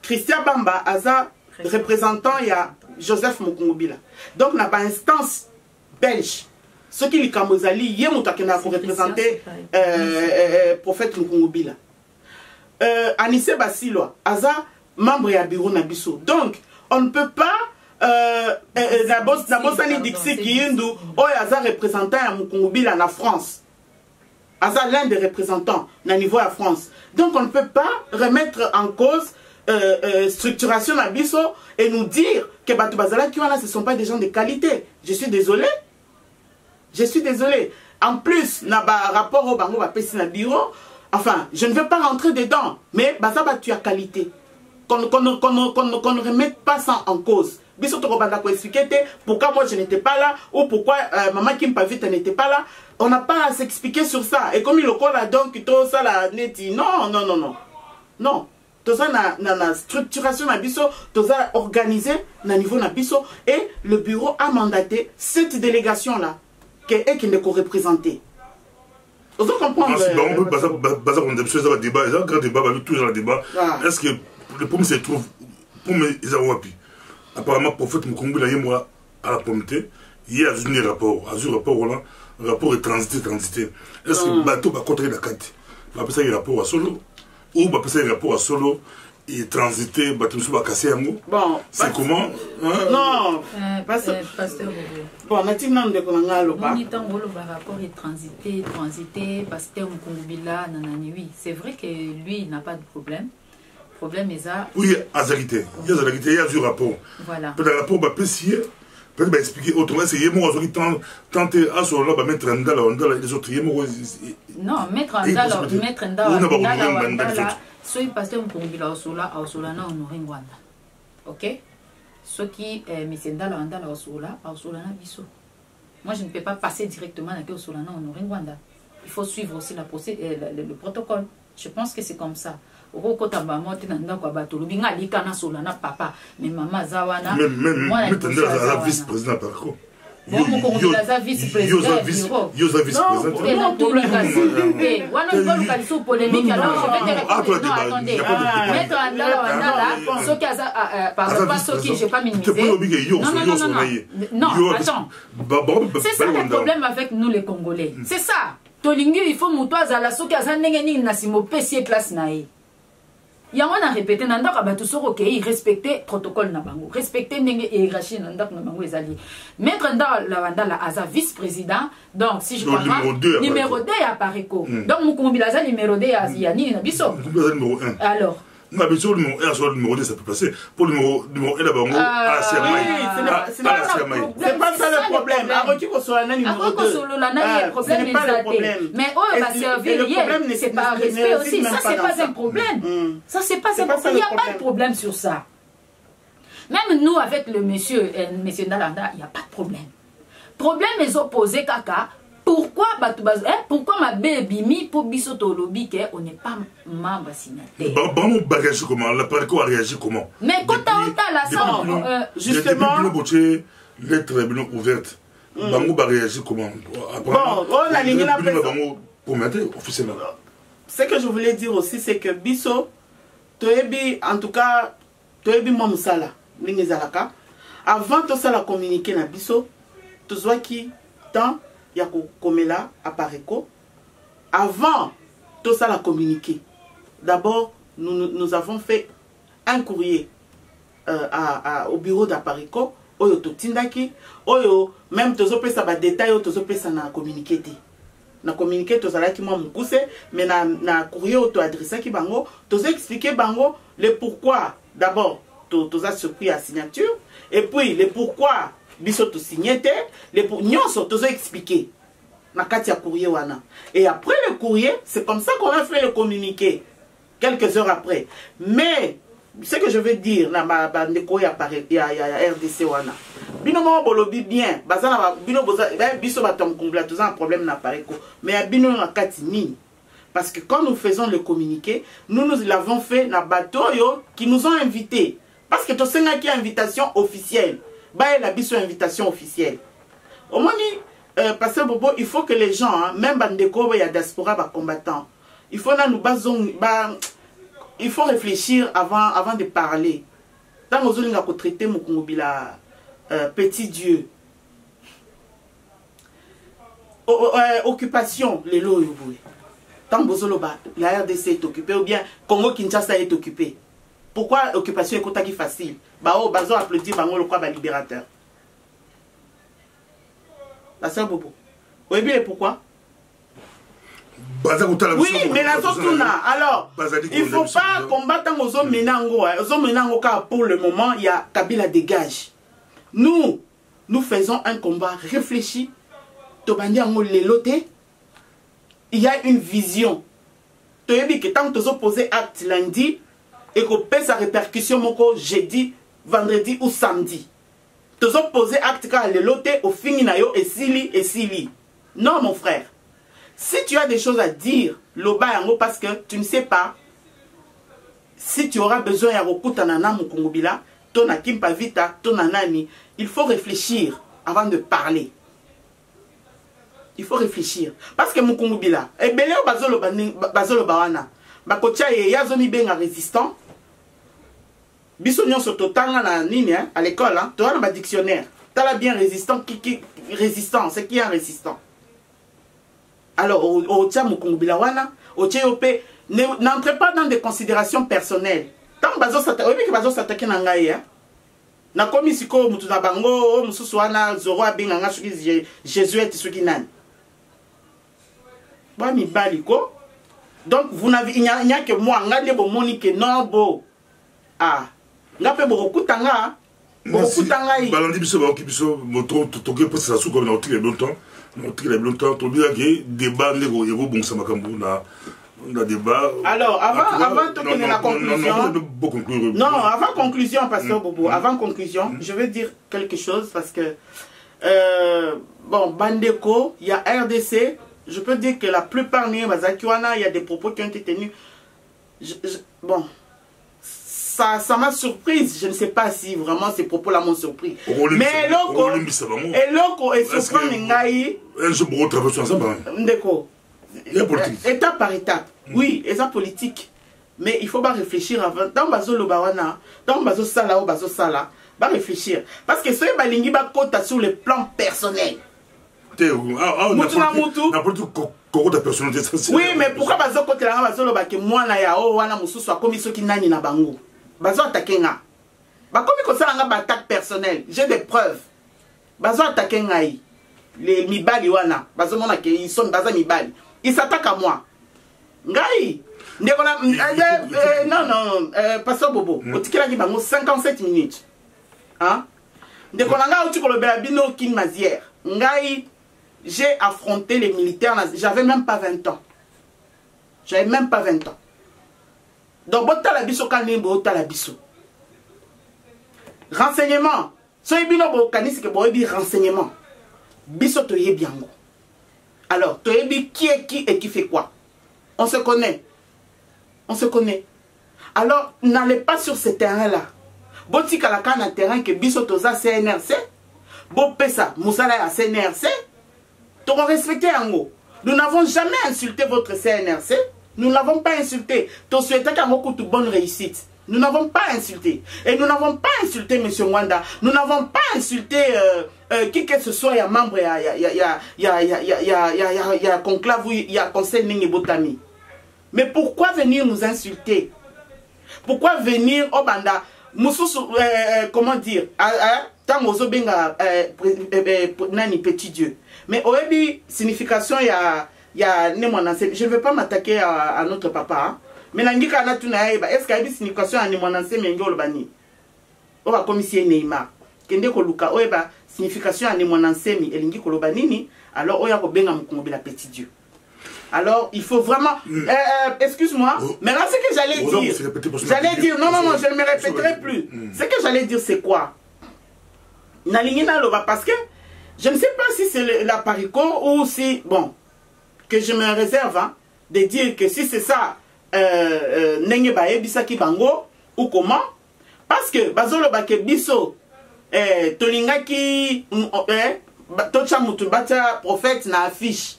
Christian Bamba aza représentant, il y a Joseph Mukungubila. Donc na ba instance belge. Ce qui li kamozali yemuta kena ko représenter prophète Mukungubila. Anissé Basilo aza membre ya bureau na biso. Donc on ne peut pas la Bossani Dixi qui est représentant à Mukungubila en France. Aza l'un des représentants au niveau de la France. Donc on ne peut pas remettre en cause structuration à Bisso et nous dire que Batu Bazala qui ce ne sont pas des gens de qualité. Je suis désolé. Je suis désolé. En plus, na rapport au Bango na bureau, enfin, je ne veux pas rentrer dedans, mais Bazaba tu as qualité. Qu'on ne remette pas ça en cause. Pourquoi moi je n'étais pas là ou pourquoi maman qui me n'était pas là. On n'a pas à s'expliquer sur ça. Et comme il le colle donc tout ça la neti. Non. Tout ça na structuration na biso, tout ça organisé na niveau na biso et le bureau a mandaté cette délégation là qui ne co représenter. Vous comprenez? Est-ce que le problème se trouve pour mes Apparemment, prophète Mukungubila et moi à la pommeté, il y a un rapport là rapport est transité est-ce que bateau va contre la carte va passer un rapport à solo ou va passer un rapport à solo et transité bateau va casser un mot bon c'est comment non pasteur bon natina ndeko nanga loba ni tango le rapport est transité pasteur Mukungubila nanani oui c'est vrai que lui n'a pas de problème est ça oui azalité il y a un rapport voilà peut-être rapport va pécier peut-être expliquer autrement c'est yemo azoli tenter à sur là mettre un dollar les autres yemo non mettre un dollar soit pasteur Mukungubila au sola na honoré Rwanda OK ce qui monsieur ndala au sola na biso moi je ne peux pas passer directement au sola na honoré Rwanda il faut suivre aussi le protocole je pense que c'est comme ça okokota bamote na ndako ya bato lobi nga alika na sola na papa mais mama aza wana mwana vice-président par contre Mukungubila aza vice-président yo za vice-président wana oluka liso polémique alors je vais te répondre non attendez maître Andala soki aza pardon pas soki j'ai pas minimisé non attends c'est ça le problème avec nous les Congolais c'est ça tolingi il faut moto azala soki aza ndenge nini na nsima opesi place na ye yango na répété na ndako bato soko okei respecter protocole na bango respecter ndenge hiérarchie na ndako na bango ezali maître Ndala aza vice-président donc si je comprends numéro 2 ya Pareco donc Mukungubila aza numéro 2 ya nini na biso alors ma besoin le numéro 2 ça peut passer pour le numéro 1 là bango c'est pas ça le problème aroki ko so na numéro 2 problème mais oh va servir c'est pas respect aussi ça c'est pas un problème ça c'est pas un problème il y a pas de problème sur ça même nous avec le monsieur Ndala il y a pas de problème les opposés kaka pourquoi ma baby pour biso tolobi que on n'est pas membre signataire bon bagage comment la Pareco a réagi comment mais quand on la ça justement lettre ouverte bango ba réagi comment bon on a ligné la bango pour mettre officiellement ce que je voulais dire aussi c'est que biso toyebi en tout cas toyebi mo musala lingi zalaka avant to sala communiquer na biso tozwa ki tant Yako Komela à Pareco. Avant tout ça la communiquer. D'abord, nous avons fait un courrier au bureau d'Apareco. Oyo to tindaki. Oyo même tous opé ça ba détail tous opé ça na communiquer. Na communiquer tous ala ki moi mukuse mais na courrier auto adressé ki bango tous expliquer bango le pourquoi. D'abord tous a surpris à signature et puis le pourquoi biso to signé les pour nyonso tozo expliquer na kati ya courrier wana et après le courrier c'est comme ça qu'on a fait le communiqué quelques heures après mais ce que je veux dire na ba ndeko ya RDC wana bino mo bolobi bien bazana bino boza biso batom Mukungubila tous un problème na Pareco mais ya bino na kati nini parce que quand nous faisons le communiqué nous l'avons fait na bateau yo qui nous ont invités parce que to senga ki invitation officielle bah la biso invitation officielle. Au moins pasteur Bobo, il faut que les gens même bandeko ya diaspora ba combattants, il faut là nous basons il faut réfléchir avant de parler. Dans nos zones ko traiter Mukungubila petit dieu. Occupation les lois yoboui. Tant bozolo ba la RDC est occupée ou bien Congo Kinshasa est occupé. Pourquoi occupation est kotaki facile? Bao bazo applaudir bango le quoi ba libérateur. La sœur Bobo. Oui bien pourquoi? Oui mais la zotuna alors il faut pas combattre ozo menango car pour le moment il y a Kabila dégage. Nous faisons un combat réfléchi. Tobandi ango leloté. Il y a une vision. Toyebi que tant que opposés acte lundi et qu'on paie sa répercussion moko jeudi, vendredi ou samedi. Tous opposés acte car le loté au fini na yo et sili. Non mon frère. Si tu as des choses à dire, loba yango parce que tu ne sais pas si tu auras besoin ya rokuta nana Mukungubila, ton akimpa vita, ton anani, il faut réfléchir avant de parler. Il faut réfléchir parce que Mukungubila et belé bazolo bawana bakotia ye yazoni benga résistant. Biso nyonso totanga na nini à l'école hein, to na ba dictionnaire. Tala bien résistant, résistant, c'est qui est un résistant? Alors, au tcha mukungubila wana, au tcha yopé, n'entrez pas dans des considérations personnelles. Tant bazo s'attaque, oui, que bazo s'attaque n'angaye, hein. Na komi siko mutu na bango, mususu wana, zoro abinga nga suki Jésuite suki nani. Ba mi baliko. Donc, vous n'avez, il n'y a que moi, ngande bo monique non bo. Ah, ngape bo kutanga. Balandi biso ba kibiso moto toke pour ça sous comme na otile longtemps. Na otile longtemps, to bien que débat ndeko yebo bon sama kambu na débat. Alors, avant de donner la conclusion. Non, avant conclusion, pasteur Bobo, avant conclusion, je veux dire quelque chose parce que bon, Bandeko, il y a RDC. Je peux dire que la plupart il y a des propos qui ont été tenus. Bon, ça m'a surprise. Je ne sais pas si vraiment ces propos-là m'ont surpris. Mais Eloko est surpris. Étape par étape. Oui, et ça politique. Mais il faut pas réfléchir avant. Dans Bazo Lobawana, dans Bazo Sala ou Bazo Sala, pas réfléchir. Parce que ce qui est kota sur le plan personnel. Oui, mais pourquoi bazo côté là bazo lo bake mwana ya o wana mususu akomi soki nani na bango bazo attaquer nga bakomi ko sala nga ba attaque personnelle, j'ai des preuves bazo attaquer ngai les mibali wana bazo mona ke ils sont baza mibali ils s'attaquent à moi ngai ndeko na non pasteur Bobo otikela ki bango 57 minutes hein ndeko na nga otiko lo bela bino kin mazière ngai. J'ai affronté les militaires, j'avais même pas 20 ans. J'avais même pas 20 ans. Donc, botalabiso kanimbo botalabiso. Renseignement. Soy bino bo kanisi ke boebi renseignement. Biso toye biango. Alors, toyebi qui est qui et qui fait quoi. On se connaît. On se connaît. Alors, n'allez pas sur ce terrain-là. Botika la kana un terrain que biso toza CNRC. Bo pesa musala à CNRC. Nous n'avons jamais insulté votre CNRC. Nous n'avons pas insulté. Tu souhaitais qu'à beaucoup de bonne réussite. Nous n'avons pas insulté. Et nous n'avons pas insulté M. Mwanda. Nous n'avons pas insulté qui que ce soit, il y a membre, il y a conclave, il y a conseil Ningi Botami. Mais pourquoi venir nous insulter? Pourquoi venir au Banda? Comment dire? Tant aux Obenga, Nani Petit Dieu. Mais au début, signification, il y a je ne veux pas m'attaquer à notre papa. Mais est-ce qu'il y a une signification à Nemonanse Mengo Bani? On va commissionner Neymar. Kende Koluka, oeba, signification à Nemonanse Elingi Kolobanini. Alors, Oya Kobenga Mukumbi la Petit Dieu. Alors, il faut vraiment. Excuse-moi, mais là, ce que j'allais dire. Non, je ne me répéterai plus. Ce que j'allais dire, c'est quoi? Parce que je ne sais pas si c'est la parico ou si, bon, que je me réserve hein, de dire que si c'est ça, Nenge Baye Bisaki Bango, ou comment, parce que Bazolo Bake Biso, Tolingaki, Tocha Mutubata, prophète, na affiche.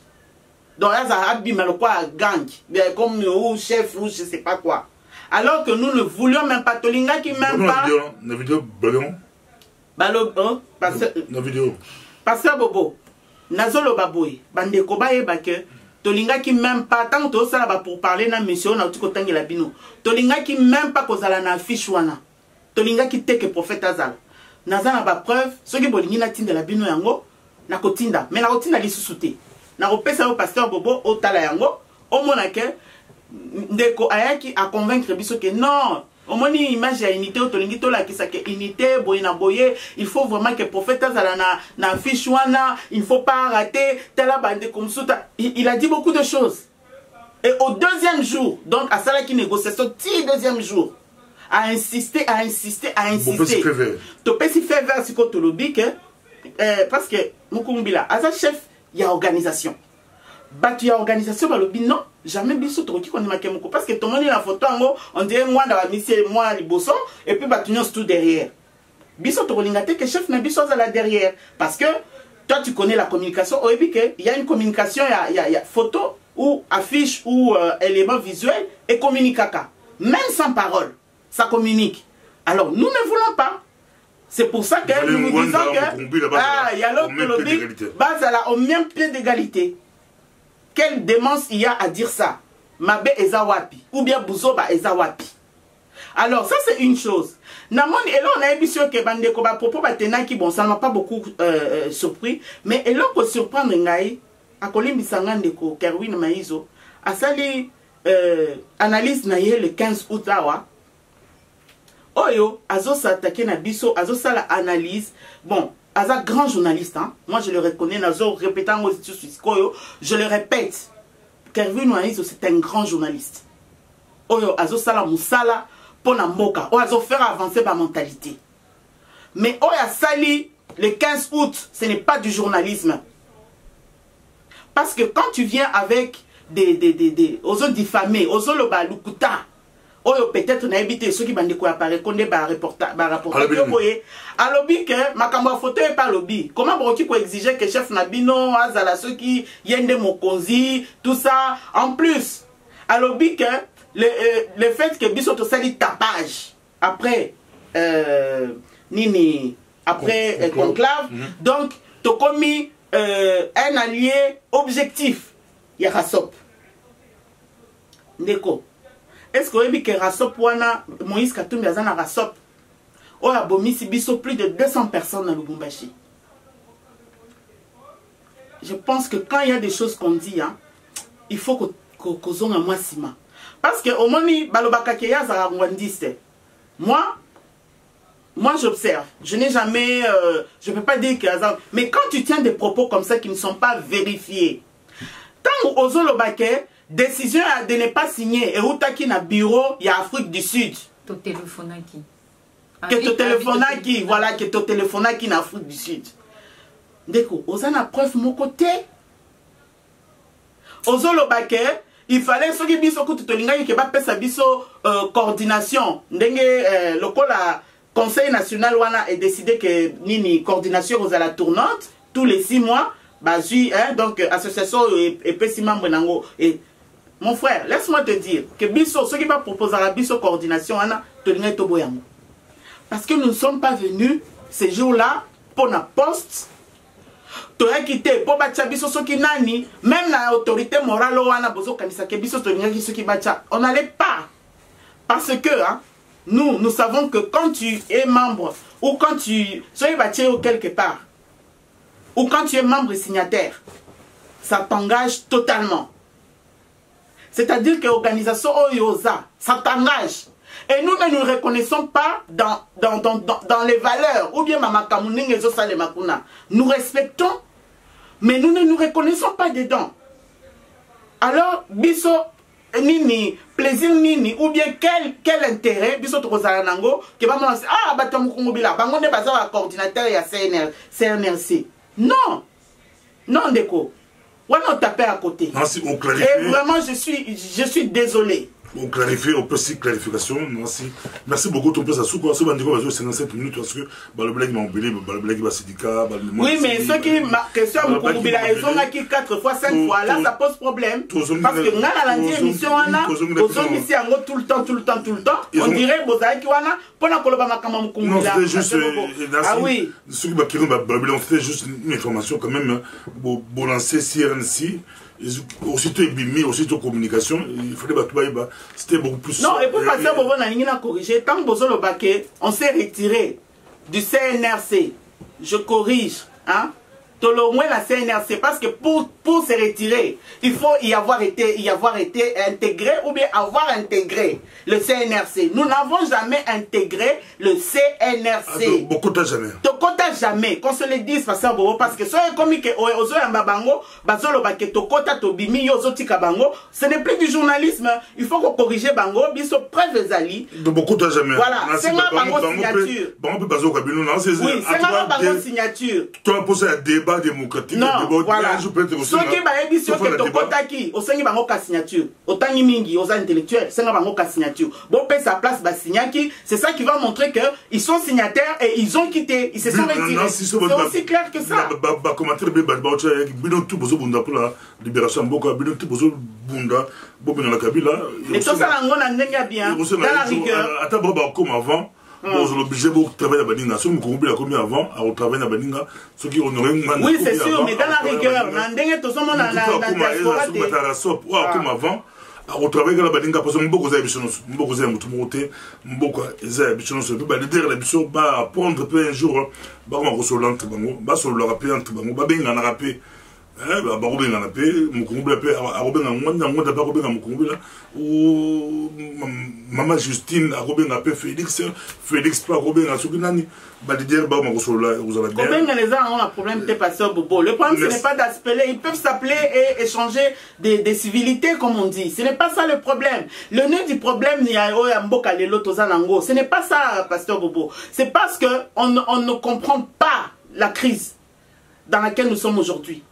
Donc là, ça a abîmé le quoi, gang, comme ou chef ou je ne sais pas quoi. Alors que nous ne voulions même pas Tolingaki, même pas. La vidéo, ballon. Ballon, la vidéo. Pasteur Bobo, Nazolo Baboui, Bande Kobaye Bake, Tolingaki même pas, tant que ça va pour parler na mission, na utiko tangi la bino. Tolingaki même pas kozala na affiche wana. Tolingaki teke prophète Azal. Nazana ba preuve, ce qui bolingi na tinde la bino yango, na kotinda, mais na kotinda li susute. Na kopesa au pasteur Bobo, au tala yango, au monake, ndeko ayaki a convaincre biso que non. Au moins, image ya unité, unité, boye, il faut vraiment que le prophète na fiche wana, il ne faut pas rater, tela bande comme ça. Il a dit beaucoup de choses. Et au deuxième jour, donc à ça qui négociation, deuxième jour, a insisté. Topesi fait vers ce que lobby parce que Mukumbila, à sa chef, il y a organisation. Batu ya organisation ba lobi non jamais biso to ki konima kemoko parce que tout le monde la photo on dirait moi dans la mission moi liboson et puis batu nyos tout derrière biso to lingate que chef na biso za la derrière parce que toi tu connais la communication au début que il y a une communication il y a photo ou affiche ou élément visuel et communique même sans parole ça communique alors nous ne voulons pas C'est pour ça que nous nous disons que il y a l'autre lobby, base au même pied d'égalité. Quelle démence il y a à dire ça? Mabe Ezawapi ou bien Bouzoba Ezawapi. Alors ça c'est une chose. Namon et là on a vu sûr que bandeko ba propos batena qui bon ça m'a pas beaucoup surpris, mais et là pour surprendre ngai a kolimbisanga ndeko Kerwin Maizo a sali analyse na ye le 15 août awa. Oyo, azo s'attaquer na biso, azo sa la analyse. Bon, aza grand journaliste, hein. Moi je le reconnais, nazo répétant je le répète. Kervin Ouanizo, c'est un grand journaliste. Oyo, azo sa la moussala, pona moka. Oyo, azo faire avancer ma mentalité. Mais oyo, sali, le 15 août, ce n'est pas du journalisme. Parce que quand tu viens avec ozo diffamés, ozo lo ba lukuta, oyo peut-être na habité ceux qui bande quoi apparaît qu'on ba reportage boye alobi que makambo photo et pas lobby comment broki ko exiger que chef nabino azala ceux qui yende mokonzi tout ça en plus alobi que le fait que biso to sali tapage après nini après conclave donc to commis un allié objectif ya Rasop ndeko. Est-ce que vous avez que Rasop wana Moïse Katumbi azana Rasop o abomi si biso plus de 200 personnes dans Lubumbashi. Je pense que quand il y a des choses qu'on dit, hein, il faut qu'on zonga moi sima. Parce que au moment balobaka keya za rwandiste. Moi j'observe. Je n'ai jamais je peux pas dire que mais quand tu tiens des propos comme ça qui ne sont pas vérifiés. Tant ozo lobake décision de ne pas signer et outaki na bureau il y a Afrique du Sud. To téléphonaki. Que to téléphonaki, voilà que to téléphonaki na Afrique du Sud. Deko, osana preuve mon côté. Ozolo bake, il fallait ce qui biso ko tolinga ke ba pesa biso coordination. Ndenge lokola Conseil national wana est décidé que nini coordination aux à la tournante tous les 6 mois. Bazui, hein, donc association et petit membre nango et mon frère, laisse-moi te dire que Bisso, ce qui va proposer à la Bisso coordination, parce que nous ne sommes pas venus ces jours-là pour la poste. Tu as quitté pour battre Bisso ce qui nani, même la autorité morale, on n'allait pas. Parce que hein, nous savons que quand tu es membre ou quand tu sois battu quelque part, ou quand tu es membre signataire, ça t'engage totalement. C'est-à-dire que l'organisation Oyoza, ça t'engage. Et nous ne nous reconnaissons pas dans les valeurs. Ou bien Mama Kamouning et Zosale Makuna. Nous respectons, mais nous ne nous reconnaissons pas dedans. Alors, Bisso, nini, plaisir nini, ou bien quel intérêt, Bisso Trozalanango, qui va me lancer, ah, Batamukungobila, Bangonde Bazawa, coordinateur et à CNRC. Non, non, Ndeko. On a tapé à côté. Non, si on clarifie. Et vraiment, je suis désolé. On clarifie, on peut aussi clarification. Merci beaucoup. Ton peu ça souko. Ce bandit va jouer 57 minutes parce que le blague m'a embellé, le blague va syndicat. Oui, mais ceux qui ma question ils ont acquis 4 fois, 5 fois. Là, ça pose problème. Parce que on a la émission, on a ici tout le temps. On dirait Bozaï qui wana pour la coloba makama mukumbila. Non, c'était juste. Ah oui. Ceux qui bakiront c'était juste une information quand même. Bon lancer CRNC. Aussitôt ébimi, aussitôt communication, il fallait battre. C'était beaucoup plus. Non, et pour passer au moment à corriger, tant que Bozo le baquet, on s'est retiré du CNRC. Je corrige, hein? Au moins la CNRC, parce que pour se retirer, il faut y avoir été intégré ou bien avoir intégré le CNRC. Nous n'avons jamais intégré le CNRC. Beaucoup de jamais. Tokota jamais. Qu'on se le dise, parce que ce n'est plus du journalisme. Il faut qu'on corrige Bango, biso preuve zali. De beaucoup de jamais. Voilà, c'est ma Bango signature. Oui, c'est ma Bango signature. Tu as posé un débat démocratique. Non, voilà. Ce qui va édition que Tokotaki, au sein de Bango signature. Autant Mingi, aux intellectuels, c'est ma Bango signature. Bon, paye sa place, Signaki, c'est ça qui va montrer qu'ils sont signataires et ils ont quitté. Ils se sont retirés. C'est aussi clair que ça. Commentaire, tout pour la libération Boka, tout Bunda, Bobina la Kabila. Et tout ça, on a bien. Dans la rigueur. Attends, comme avant. Bon, l'obligé de travailler à Baninga. Si vous comprenez combien avant, à travailler à Baninga, ceux qui ont oui, c'est sûr, mais dans la rigueur, comme avant, au travail de la Baninga, parce que beaucoup de apprendre un jour, Maman Justine Félix pas les gens ont un problème de pasteur Bobo. Le problème ce n'est pas d'appeler, ils peuvent s'appeler et échanger des civilités comme on dit. Ce n'est pas ça le problème. Le nœud du problème ce n'est pas ça pasteur Bobo. C'est parce que on ne comprend pas la crise dans laquelle nous sommes aujourd'hui.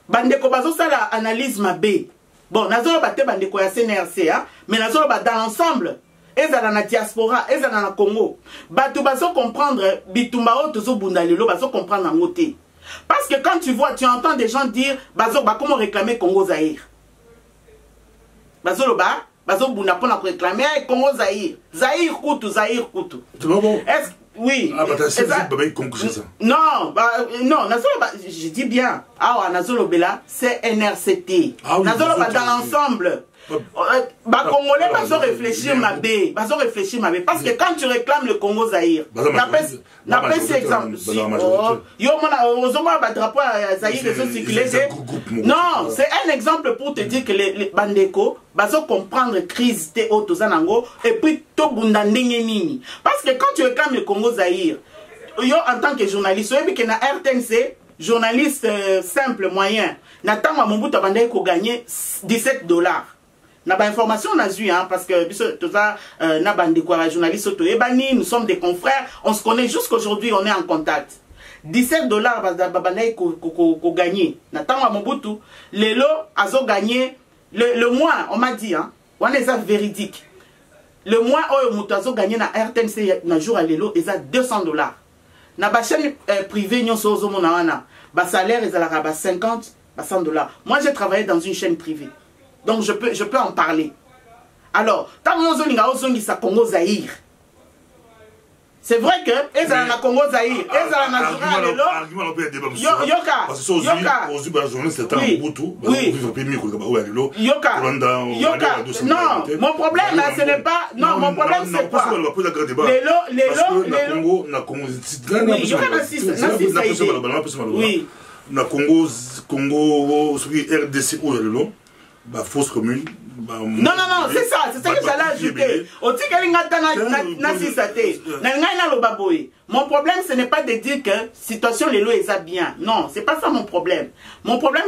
Bandeko bazo sala analyse mabé. Bon, nazolo bate bandeko ya CNRC, hein, mais nazolo ba dans l'ensemble. Ezala na diaspora, ezala na Congo. Bato bazo comprendre bitumba o tozo bundalelo bazo comprendre en côté. Parce que quand tu vois, tu entends des gens dire bazo ba comment réclamer Congo Zaïre. Bazo ba bazo bunda pona réclamer Congo Zaïre. Zaïre kutu. C'est pas bon. Est-ce oui. Ah, bah, c'est ça. Non, non, je dis bien. Ah, Nazolo Bela, c'est NRCT. Ah, oui, Nazolo dans l'ensemble. Congolais, ils ont réfléchi ma bé. Ils ont réfléchi ma bé. Parce que quand tu réclames le Congo Zaïre, n'a pas cet exemple. Yo, on drapeau Zaïre, non, c'est un exemple pour te dire que les Bandeko, ils ont comprendre crise de Otozanango et puis to bundandengeni. Parce que quand tu réclames le Congo Zaïre, yo en tant que journaliste, yo que na RTNC, journaliste simple moyen, n'attend à mon bout à Bandeko gagner $17. Na ba information on a vu hein parce que na bande quoi journaliste auto ebani nous sommes des confrères on se connaît jusqu'aujourd'hui on est en contact $17 babanaï ko gagné na tango Mobutu lelo azo gagné le mois on m'a dit hein on est ça véridique le mois oyo mutu azo gagné na RTNC na jour à lelo eza $200 na ba chaîne privée nyonso zo mona wana ba salaire ezalaka ba 50 ba $100 moi j'ai travaillé dans une chaîne privée. Donc je peux en parler. Alors, tant que ça Congo Zaïre. C'est vrai que ezala na Congo Zaïre, ezala na Yoka. Non, mon problème là ce n'est pas non, mon problème c'est pas oui. Na Congo RDC ou bah fausse commune non c'est ça que j'allais ajouter mon problème ce n'est pas de dire que situation les lois est bien non c'est pas ça mon problème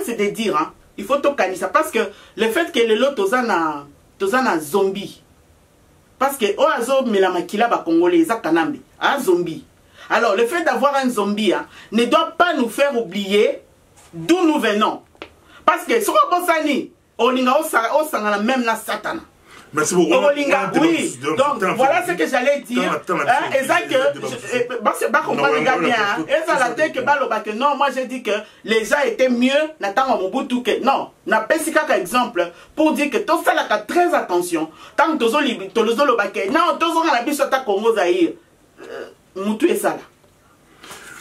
c'est de dire hein, il faut tourner ça parce que le fait que les lots tozana zombie parce que oazo melamakila ba congolais za kanambi un zombie alors le fait d'avoir un zombie hein, ne doit pas nous faire oublier d'où nous venons parce que sur Bosani Olinga osangana même na satana. Merci beaucoup. Olinga, oui. Donc voilà ce que j'allais dire. Et ça que c'est pas comprendre les gars bien. Et ça la tête que baloba que non, moi j'ai dit que les gens étaient mieux n'attend Mobutu que non. Na pesika ka exemple pour dire que tout ça là très attention. Tant que tozo lo baké non tozo na biso ta Congo Zaïre. Mutu et ça là.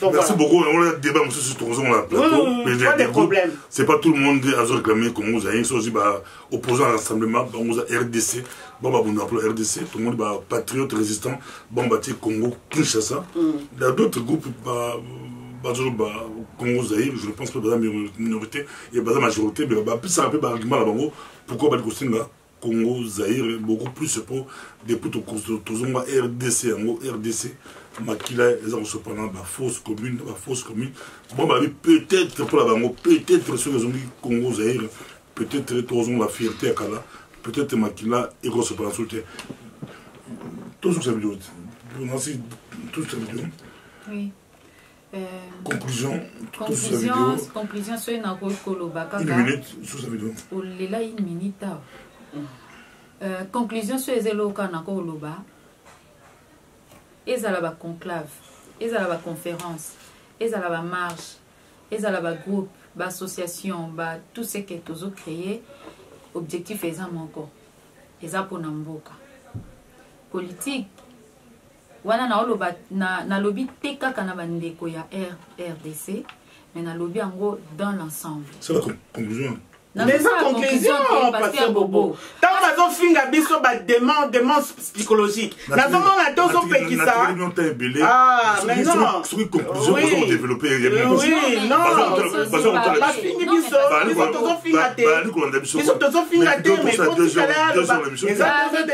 Donc, merci beaucoup. On a débat sur le plateau. Pas de problème. C'est pas tout le monde qui a réclamé Congo Zaïre. C'est aussi opposant à l'Assemblement. On a RDC. Bon, on appelle RDC. Tout le monde est patriote résistant. Bon, Congo, Kinshasa. Il y a d'autres groupes. Congo Zaïre, je ne pense pas que la minorité et la majorité, mais ça a un peu d'argument là-bas. Pourquoi Congo Zaïre beaucoup plus pour des plutôt RDC, RDC. Makila, ils ont cependant la fausse commune. Bon, peut-être pour la bango, peut-être sur les Congo Zaïre, peut-être tous ont la fierté à Kala, peut-être Makila et gros cependant soutien. Tout sur cette vidéo. Tout sur cette vidéo. Oui. Conclusion sur une minute sur cette vidéo. Une minute. Conclusion sur les éloquents na Koloba. Ezala ba conclave, ezala ba conférence, ezala ba marche, ezala ba groupe, ba association, ba tout ce que tozo créé, objectif eza moko. Eza pona mboka. Politique wana naoloba nalobi te kaka na bandeko ya RDC mais nalobi yango dans l'ensemble. C'est la conclusion. Mais ça conclusion pasteur Bobo. Tant bazo finga biso ba démence psychologique. Na zomo na tozo pekisa. Ah mais non. Sur une conclusion on développer oui non. Ba fingi biso tozo finga te. Biso tozo finga te mais pour tout à l'heure.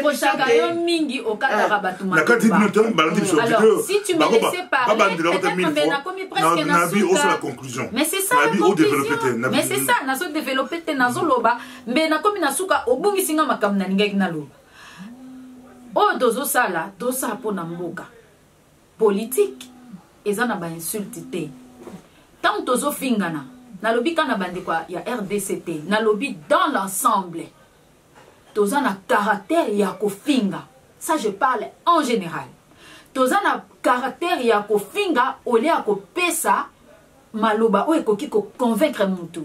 Prochain yo mingi okata batuma. Alors si tu me laissais parler peut-être na komi presque na la conclusion. Mais c'est ça la conclusion. Mais c'est ça na so développer nazoloba mbe na komi na suka obungisi nga makambo na lingaki naloba oyo tozosala tosala mpo na mboka politique eza na bainsulte te ntango tozofingana nalobi ka na bandeko ya RDC te nalobi dans l'ensemble toza na caractère ya kofinga ça je parle en général toza na caractère ya kofinga ole ya kopesa maloba oyo ekoki koconvaincre mutu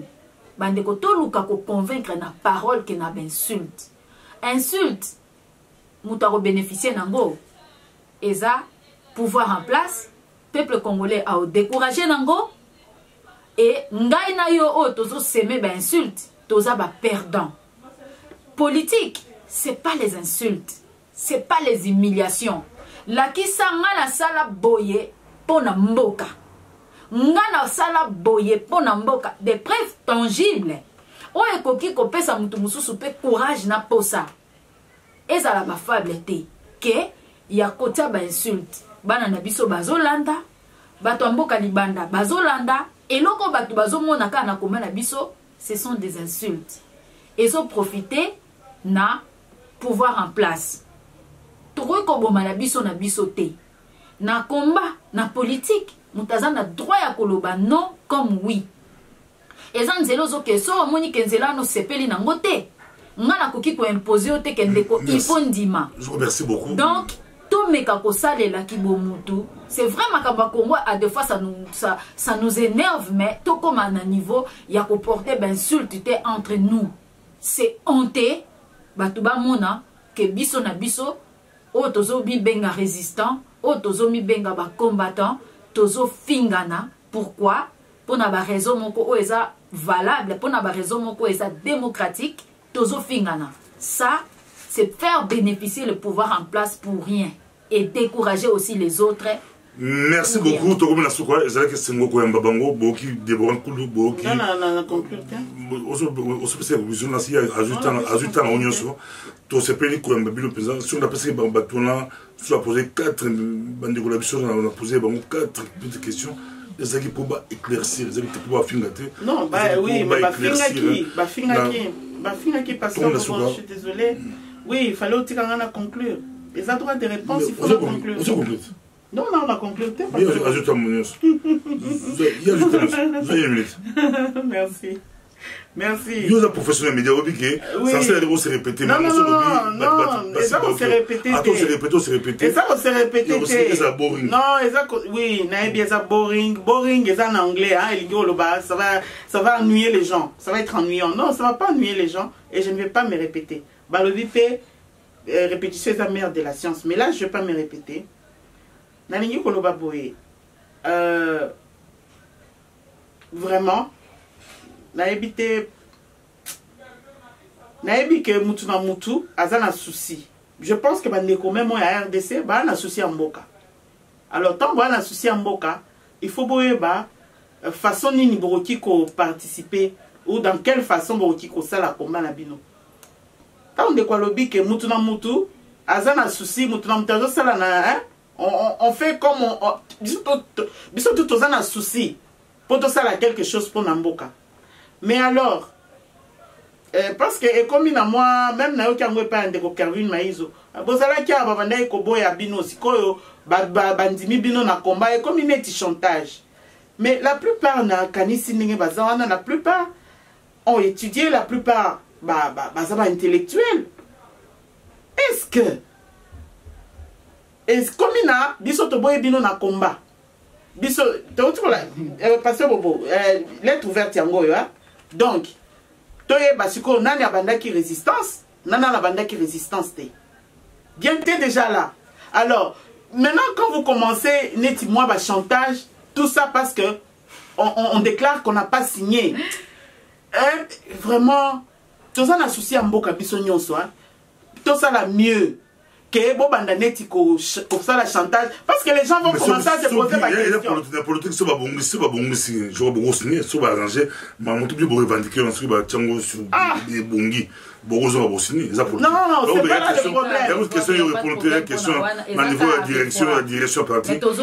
bandeko toluka ko convaincre na parole que na insulte insulte muta ko bénéficier nango eza pouvoir en place peuple congolais a découragé nango et ngai na yo o tozo semer ba insulte toza ba perdant politique c'est pas les insultes c'est pas les humiliations la kisanga na sala boye pona mboka ngana sala boye pona mboka des preuves tangibles o ekoki kopesa mutu mususu pe courage na posa ezala ba fable te ke ya kotia ba insulte bana na biso bazolanda bato mboka libanda bazolanda eloko bato bazomona ka na komana biso ce sont des insultes ezo profiter na pouvoir en place toko ko boma na biso te na combat na politique mutaza na droit ya koloba non comme oui eza nzela ozoke so omoni ke nzela no sepeli nango te nga nakoki koimpose ote ke ndeko il faut ndima. Je vous remercie beaucoup. Donc tomeka kosalela kibomutu c'est vrai makambo Congo à des fois ça nous énerve mais to comme à un niveau ya ko porter insulte entre nous c'est honte batuba mona ke biso na biso o tozo bi benga résistant o tozo mi benga ba combattant tozo fingana. Pourquoi? Pour na ba raison moko o eza valable, pour na ba raison moko eza démocratique, tozo fingana. Ça, c'est faire bénéficier le pouvoir en place pour rien et décourager aussi les autres. Merci beaucoup. Tokomi na sukwa ezala ke sengo ko yamba bango boki Deborah Kulu boki. Na conclusion. Oso pese vision na si ajoutant na onyoso. To se peli ko yamba bilo pesa sur la pese ba tona sur a posé 4 bandeko la biso on a posé bango 4 petites questions. Les équipes pour éclaircir, les équipes pour fingater. Non, bah oui, mais bah fingaki parce que je suis désolé. Oui, il fallait aussi qu'on a conclure. Les droits de réponse, il faut conclure. Non, on va conclure. Ajoute à mon Merci. Merci. Nous, les professionnels médias, ça se répéter. Non, et ça, on s'est répété. Et ça, on s'est répété. Non, oui, ça boring. Boring, c'est en anglais. Ça va ennuyer les gens. Ça va être ennuyant. Non, ça ne va pas ennuyer les gens. Et je ne vais pas me répéter. Balobi fait répétition est la mère de la science. Mais là, je ne vais pas me répéter. Nalingi Koloba Boye. Vraiment. Naebi ke mutu na mutu azana souci. Je pense que bandeko même à RDC ba na souci en mboka. Alors tant ba na souci en mboka, il faut boyeba façon nini boroki ko participer ou dans quelle façon boroki ko sala combat na bino. Tant de quoi lobi ke mutu na mutu azana souci mutu na mutu sala na on fait comme biso tout azana souci pour to sala quelque chose pour na mboka. Mais alors, parce que comme moi, même na yoki angwe pa ndeko Kervin Maizo, bozala ki ababanda ikobo ya bino sikoyo bandimi bino na combat et comme il est chantage. Mais la plupart na kanisi ninge bazana la plupart ont étudié, la plupart bazaba intellectuels. Est-ce comme ina biso to boye bino na combat. Biso to pasteur Bobo, lettre ouverte yango yo. Donc, toye basiko nani abandaki résistance, nana abandaki résistance te. Bien t'es déjà là. Alors, maintenant quand vous commencez net moi bah chantage tout ça parce que on déclare qu'on n'a pas signé vraiment tout ça n'a souci à mboka biso nyonso tout ça la mieux que bon banda net ko ça la chantage parce que les gens vont commencer à se poser la question la politique c'est pas bon si je vois beaucoup signer c'est pas arranger mais on tout bien revendiquer on se va tiango sur des bongi beaucoup ça va signer ça politique non c'est pas là le problème il y a une question il répondre à la question au niveau de la direction partie donc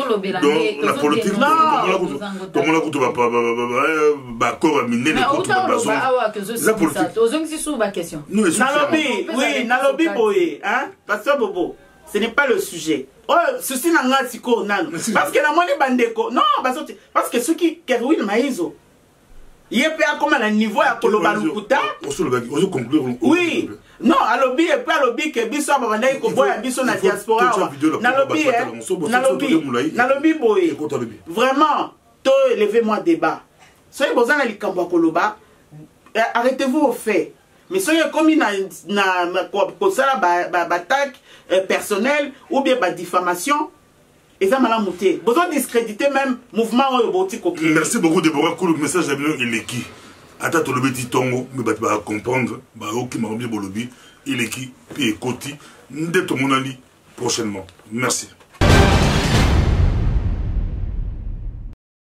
la politique tout le monde va pas ba corps miner les comptes de bazon la politique aux si sous ma question nalobi boye hein pasteur Bobo ce n'est pas le sujet oh ceci n'a pas siko nano parce que la moni bandeko non parce que ceux qui Kerwin Maizo il est pas comme à niveau à Koloba Lukuta oui non alobi et pas alobi que biso babanda ko boya biso na diaspora nalobi boye vraiment to élevez-moi débat soyez besoin na likambo Koloba arrêtez-vous au fait mais soyez comme na kosala battaque personnelle ou bien diffamation et ça m'a monté besoin discréditer même mouvement merci beaucoup Déborah pour le message il est qui attends le petit tongo mais va comprendre ok m'a oublié bolobi il est qui puis écoute de ton monali prochainement merci.